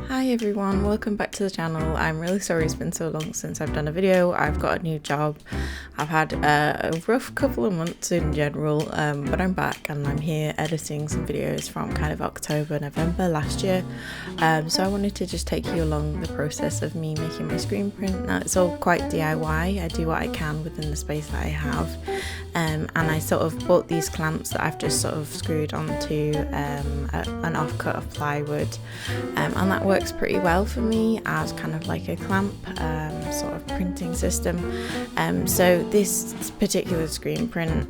Hi everyone, welcome back to the channel. I'm really sorry it's been so long since I've done a video. I've got a new job. I've had a rough couple of months in general, but I'm back and I'm here editing some videos from kind of October, November last year. So I wanted to just take you along the process of me making my screen print. Now it's all quite DIY. I do what I can within the space that I have. And I sort of bought these clamps that I've just sort of screwed onto an offcut of plywood, and that works pretty well for me as kind of like a clamp sort of printing system. So this particular screen print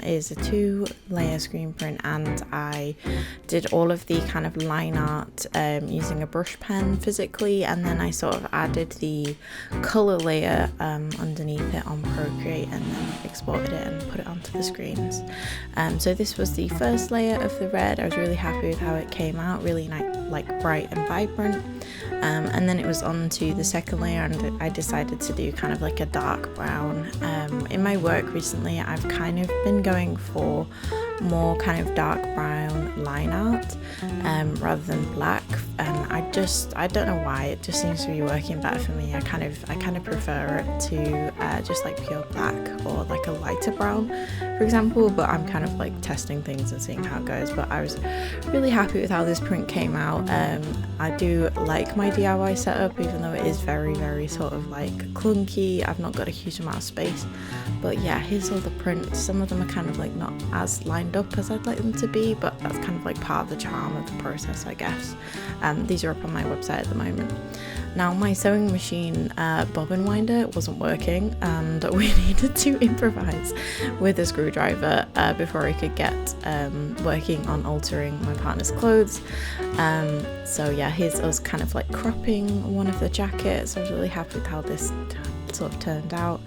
is a 2-layer screen print, and I did all of the kind of line art using a brush pen physically, and then I sort of added the colour layer underneath it on Procreate and then exported it and put it onto the screens. So this was the first layer of the red. I was really happy with how it came out, really nice, like bright and vibrant. And then it was on to the second layer, and I decided to do kind of like a dark brown. In my work recently, I've kind of been going for more kind of dark brown line art rather than black. I don't know why, it just seems to be working better for me. I kind of prefer it to just like pure black or like a lighter brown, for example, but I'm kind of like testing things and seeing how it goes. But I was really happy with how this print came out. I do like my DIY setup, even though it is very, very sort of like clunky. I've not got a huge amount of space, but yeah, here's all the prints. Some of them are kind of like not as lined up as I'd like them to be, but that's kind of like part of the charm of the process, I guess. These are up on my website at the moment. Now my sewing machine bobbin winder wasn't working, and we needed to improvise with a screwdriver before I could get working on altering my partner's clothes. So yeah, here's us kind of like cropping one of the jackets. I was really happy with how this sort of turned out.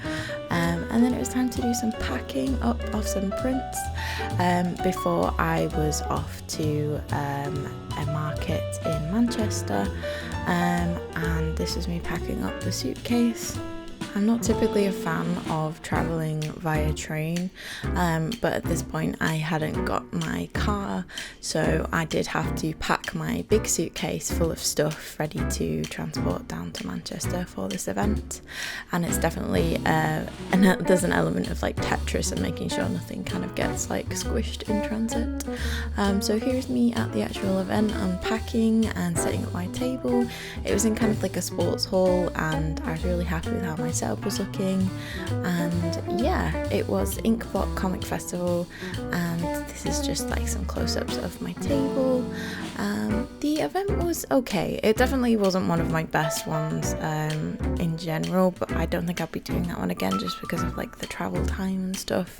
And then it was time to do some packing up of some prints before I was off to a market in Manchester, and this is me packing up the suitcase. I'm not typically a fan of travelling via train, but at this point I hadn't got my car, so I did have to pack my big suitcase full of stuff ready to transport down to Manchester for this event. And it's definitely there's an element of like Tetris and making sure nothing kind of gets like squished in transit. So here's me at the actual event, unpacking and setting up my table. It was in kind of like a sports hall, and I was really happy with how my setup was looking. And yeah, it was Inkblot Comic Festival, and this is just like some close-ups of my table. The event was okay. It definitely wasn't one of my best ones in general, but I don't think I'll be doing that one again just because of like the travel time and stuff.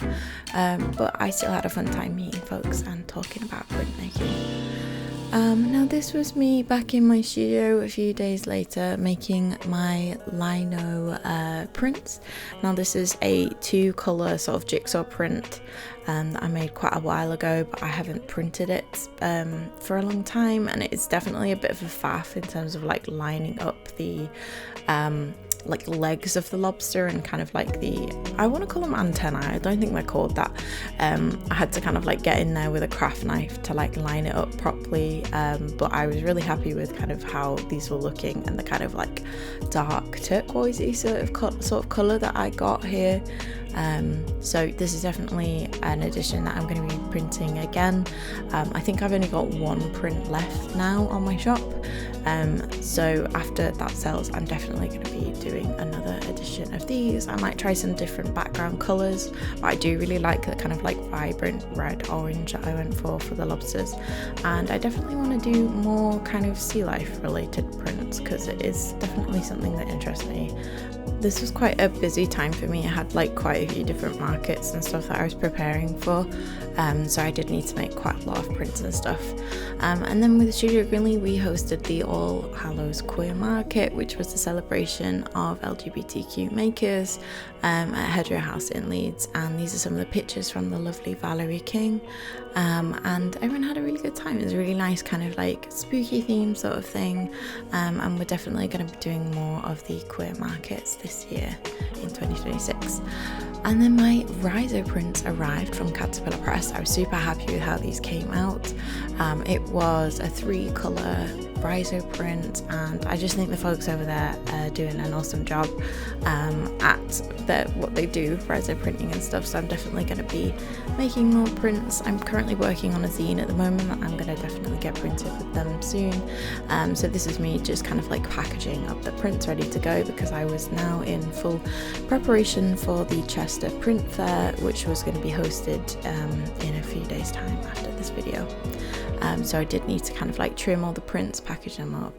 But I still had a fun time meeting folks and talking about printmaking. Now this was me back in my studio a few days later making my lino prints. Now this is a 2-colour sort of jigsaw print that I made quite a while ago, but I haven't printed it for a long time, and it's definitely a bit of a faff in terms of like lining up the like legs of the lobster and kind of like the, I want to call them antennae, I don't think they're called that. I had to kind of like get in there with a craft knife to like line it up properly, but I was really happy with kind of how these were looking and the kind of like dark turquoisey sort of colour that I got here. So this is definitely an edition that I'm going to be printing again. I think I've only got one print left now on my shop, so after that sells, I'm definitely going to be doing another edition of these. I might try some different background colours, but I do really like the kind of like vibrant red orange that I went for the lobsters, and I definitely want to do more kind of sea life related prints because it is definitely something that interests me. This was quite a busy time for me. I had like quite a few different markets and stuff that I was preparing for, so I did need to make quite a lot of prints and stuff. And then with Studio Greenlee, we hosted the Hallows Queer Market, which was a celebration of LGBTQ makers at Hedgerow House in Leeds, and these are some of the pictures from the lovely Valerie King, and everyone had a really good time. It was a really nice kind of like spooky theme sort of thing, and we're definitely going to be doing more of the queer markets this year in 2026. And then my riser prints arrived from Caterpillar Press. I was super happy with how these came out. It was a 3-colour Riso print, and I just think the folks over there are doing an awesome job at what they do, Riso printing and stuff. So I'm definitely going to be making more prints. I'm currently working on a zine at the moment. I'm going to definitely get printed with them soon. So this is me just kind of like packaging up the prints ready to go, because I was now in full preparation for the Chester Print Fair, which was going to be hosted in a few days time after this video. So I did need to kind of like trim all the prints, package them up,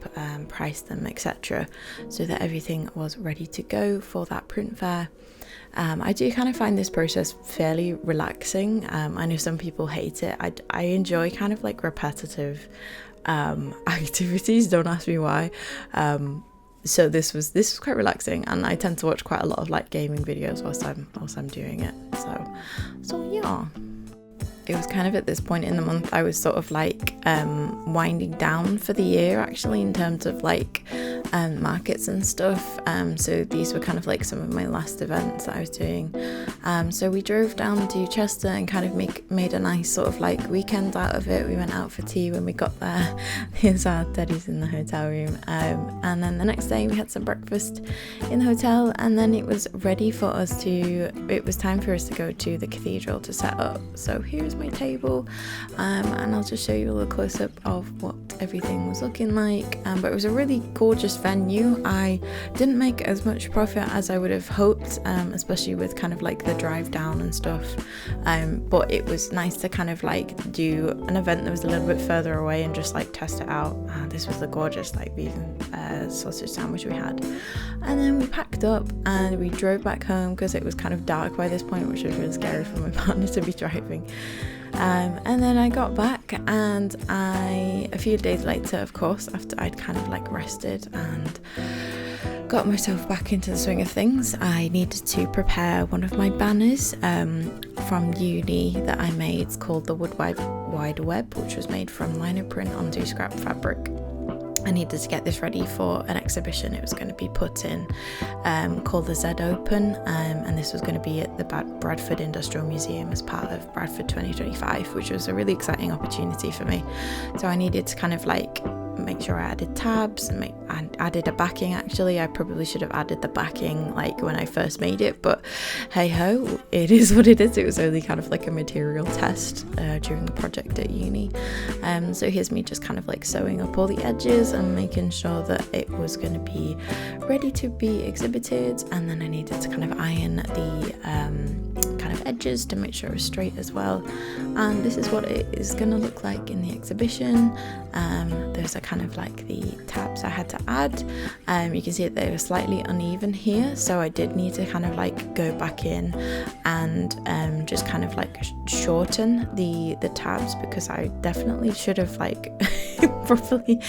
price them, etc., so that everything was ready to go for that print fair. I do kind of find this process fairly relaxing. I know some people hate it. I enjoy kind of like repetitive activities, don't ask me why. So this was quite relaxing, and I tend to watch quite a lot of like gaming videos whilst I'm doing it. So yeah. It was kind of at this point in the month I was sort of like winding down for the year, actually, in terms of like markets and stuff. So these were kind of like some of my last events that I was doing. So we drove down to Chester and kind of made a nice sort of like weekend out of it. We went out for tea when we got there. Here's our teddies in the hotel room. And then the next day we had some breakfast in the hotel, and then it was time for us to go to the cathedral to set up. So here's my table, and I'll just show you a little close-up of what everything was looking like. But it was a really gorgeous venue. I didn't make as much profit as I would have hoped, especially with kind of like the drive down and stuff, but it was nice to kind of like do an event that was a little bit further away and just like test it out. This was the gorgeous like beef and sausage sandwich we had, and then we packed up and we drove back home because it was kind of dark by this point, which was really scary for my partner to be driving. And then I got back, and a few days later, of course, after I'd kind of like rested and got myself back into the swing of things, I needed to prepare one of my banners from uni that I made. It's called the Wood Wide Web, which was made from lino print onto scrap fabric. I needed to get this ready for an exhibition it was going to be put in, called the Z Open, and this was going to be at the Bradford Industrial Museum as part of Bradford 2025, which was a really exciting opportunity for me. So I needed to kind of like make sure I added tabs and added a backing. Actually, I probably should have added the backing like when I first made it, but hey ho, it is what it is. It was only kind of like a material test during the project at uni. So here's me just kind of like sewing up all the edges and making sure that it was going to be ready to be exhibited, and then I needed to kind of iron the kind of edges to make sure it was straight as well. And this is what it is going to look like in the exhibition. Those are kind of like the tabs I had to add. You can see that they were slightly uneven here, so I did need to kind of like go back in and just kind of like shorten the tabs, because I definitely should have like properly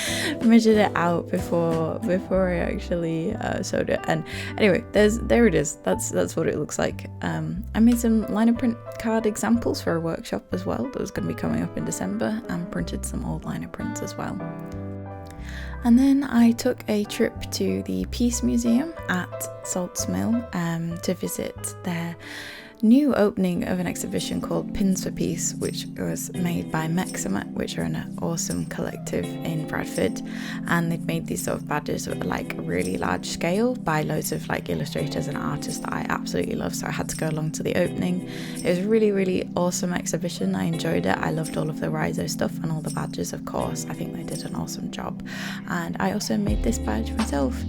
measured it out before I actually sewed it. And anyway, there it is. That's what it looks like. I made some lino print card examples for a workshop as well that was going to be coming up in December, and printed some old lino prints as well. And then I took a trip to the Peace Museum at Salts Mill to visit their new opening of an exhibition called Pins for Peace, which was made by Summat, which are an awesome collective in Bradford, and they've made these sort of badges that were like really large scale by loads of like illustrators and artists that I absolutely love, so I had to go along to the opening. It was a really, really awesome exhibition. I enjoyed it. I loved all of the Riso stuff and all the badges, of course. I think they did an awesome job, and I also made this badge myself,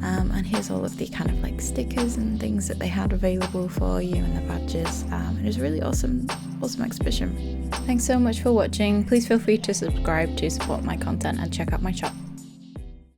and here's all of the kind of like stickers and things that they had available for you, and the badges. It was a really awesome exhibition. Thanks so much for watching. Please feel free to subscribe to support my content and check out my shop.